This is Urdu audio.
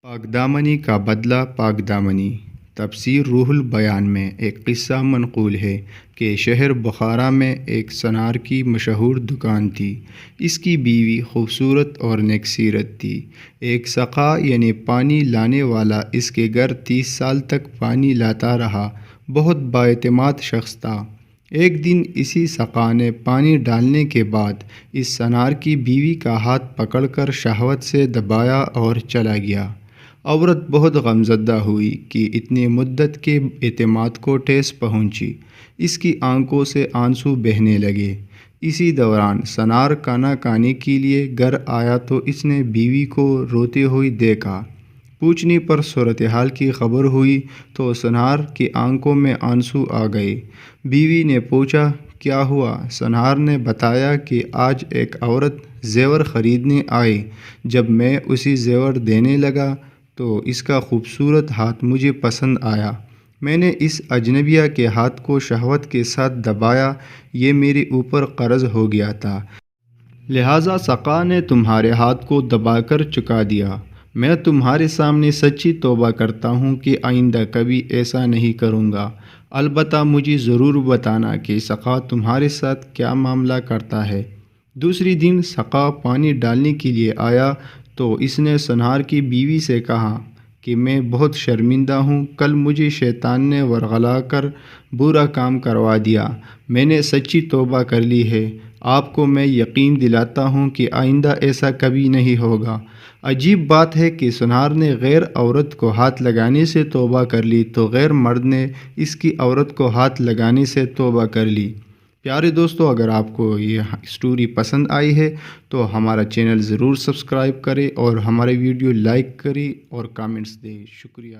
پاک دامنی کا بدلہ پاک دامنی۔ تفسیر روح البیان میں ایک قصہ منقول ہے کہ شہر بخارا میں ایک سنار کی مشہور دکان تھی۔ اس کی بیوی خوبصورت اور نیک سیرت تھی۔ ایک سقا یعنی پانی لانے والا اس کے گھر 30 سال تک پانی لاتا رہا۔ بہت بااعتماد شخص تھا۔ ایک دن اسی سقا نے پانی ڈالنے کے بعد اس سنار کی بیوی کا ہاتھ پکڑ کر شہوت سے دبایا اور چلا گیا۔ عورت بہت غمزدہ ہوئی کہ اتنی مدت کے اعتماد کو ٹھیس پہنچی۔ اس کی آنکھوں سے آنسو بہنے لگے۔ اسی دوران سنار کھانا کھانے کے لیے گھر آیا تو اس نے بیوی کو روتی ہوئی دیکھا۔ پوچھنے پر صورتحال کی خبر ہوئی تو سنار کی آنکھوں میں آنسو آ گئے۔ بیوی نے پوچھا، کیا ہوا؟ سنار نے بتایا کہ آج ایک عورت زیور خریدنے آئی۔ جب میں اسے زیور دینے لگا تو اس کا خوبصورت ہاتھ مجھے پسند آیا۔ میں نے اس اجنبیہ کے ہاتھ کو شہوت کے ساتھ دبایا۔ یہ میرے اوپر قرض ہو گیا تھا، لہٰذا سقا نے تمہارے ہاتھ کو دبا کر چکا دیا۔ میں تمہارے سامنے سچی توبہ کرتا ہوں کہ آئندہ کبھی ایسا نہیں کروں گا۔ البتہ مجھے ضرور بتانا کہ سقا تمہارے ساتھ کیا معاملہ کرتا ہے۔ دوسری دن سقا پانی ڈالنے کے لیے آیا تو اس نے سنار کی بیوی سے کہا کہ میں بہت شرمندہ ہوں، کل مجھے شیطان نے ورغلا کر برا کام کروا دیا۔ میں نے سچی توبہ کر لی ہے۔ آپ کو میں یقین دلاتا ہوں کہ آئندہ ایسا کبھی نہیں ہوگا۔ عجیب بات ہے کہ سنار نے غیر عورت کو ہاتھ لگانے سے توبہ کر لی تو غیر مرد نے اس کی عورت کو ہاتھ لگانے سے توبہ کر لی۔ پیارے دوستو، اگر آپ کو یہ سٹوری پسند آئی ہے تو ہمارا چینل ضرور سبسکرائب کریں اور ہمارے ویڈیو لائک کریں اور کامنٹس دیں۔ شکریہ۔